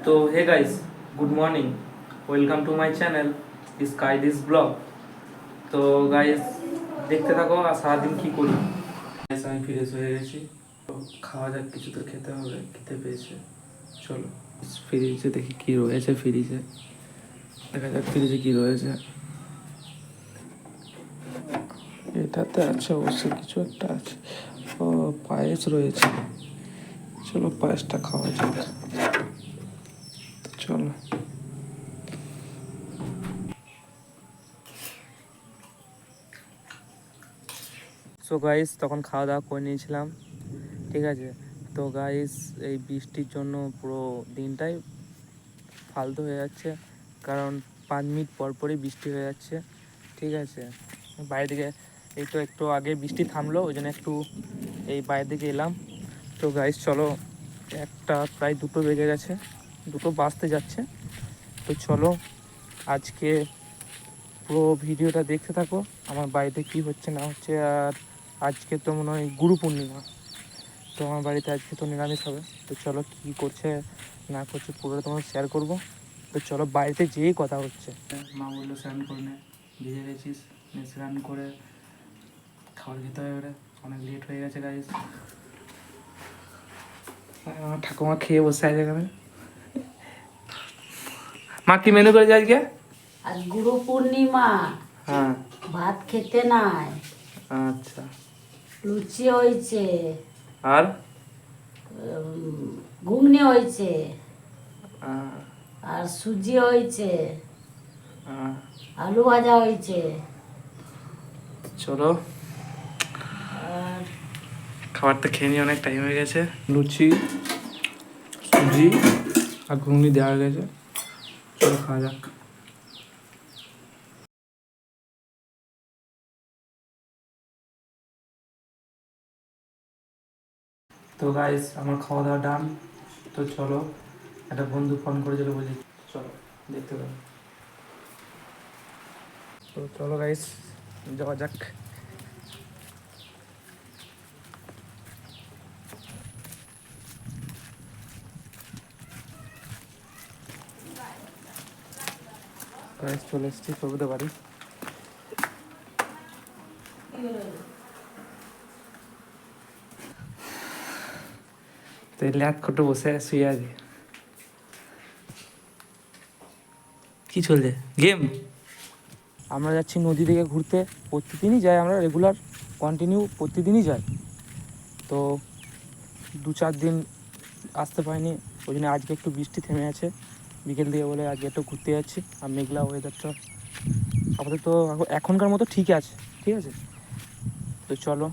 তো hey guys, good morning, welcome to my channel sky this blog. তো guys দেখতে থাকো আর সারাদিন কী করি। গাইস আমি ফ্রেশ হয়ে গেছি, তো খাওয়া যাক, কিছু তো খেতে হবে, খেতে পেয়েছে। চলো ফ্রিজে দেখি কী রয়েছে, ফ্রিজে দেখা যাক ফ্রিজে কী রয়েছে। এটাতে আছে অবশ্যই কিছু একটা আছে। ও পায়েস রয়েছে, চলো পায়েসটা খাওয়া যাক। চলো সো গাইস তখন খাওয়া দাওয়া করে নিয়েছিলাম, ঠিক আছে। তো গাইস এই বৃষ্টির জন্য পুরো দিনটাই ফালতু হয়ে যাচ্ছে, কারণ 5 মিনিট পর পরই বৃষ্টি হয়ে যাচ্ছে, ঠিক আছে। বাইরে দিকে এই তো একটু আগে বৃষ্টি থামলো, ওই জন্য একটু এই বাইরের দিকে এলাম। তো গাইস চলো, একটা প্রায় 2টো বেজে গেছে, 2টো বাজতে যাচ্ছে। তো চলো আজকে পুরো ভিডিওটা দেখতে থাকো, আমার বাড়িতে কি হচ্ছে না হচ্ছে। আর আজকে তো মনে হয় গুরু পূর্ণিমা, তো আমার বাড়িতে আজকে তো নিরামিষ হবে। তো চলো কী করছে না করছে পুরোটা তোমার শেয়ার করবো। তো চলো বাড়িতে যেয়েই কথা হচ্ছে। মা বললো স্নান করে নে, ভিজে গেছিস, স্নান করে খাবার খেতে হবে, এবারে অনেক লেট হয়ে গেছে গাইস। আমার ঠাকুমা খেয়ে বসে আছে এখানে। মা কি মেনু করেছে আজকে? আর গুরু পূর্ণিমা, হ্যাঁ ভাত খেতে নাই, আচ্ছা। লুচি হয়েছে, আর ঘুগনি হয়েছে, আহ, আর সুজি হয়েছে, আহ, আলু ভাজা হয়েছে, চলো আর খাবারটা খেয়ে নিয়ে অনেক টাইম হয়ে গেছে। লুচি, সুজি আর ঘুগনি দেওয়া হয়ে গেছে, চলো খাওয়া যাক। তো গাইস আমার খাওয়া দাওয়া ডান। তো চলো, একটা বন্ধু ফোন করেছিল, বলি চলো দেখতে পাবো। তো চলো গাইস যাওয়া যাক। গাইস চলে এসেছি সবুদে বাড়ি। তো এই ল্যাদ খটে বসে শুয়ে আছি। কি চলছে? গেম। আমরা যাচ্ছি নদী থেকে ঘুরতে, প্রতিদিনই যাই আমরা, রেগুলার কন্টিনিউ প্রতিদিনই যাই। তো 2-4 দিন আসতে পারিনি, ওই জন্য আজকে একটু বৃষ্টি থেমে আছে বিকেল দিয়ে, বলে আজকে একটু ঘুরতে যাচ্ছি। আর মেঘলা ওয়েদারটা আপাতত এখনকার মতো ঠিক আছে, ঠিক আছে। তো চলো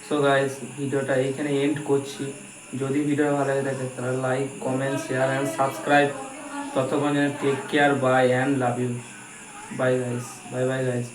সো গাইস ভিডিওটা এইখানে এন্ড করছি। যদি ভিডিও ভালো লাগে থাকে তাহলে like, comment, share and subscribe. ততক্ষণ take care, bye and love you. Bye guys, bye bye guys.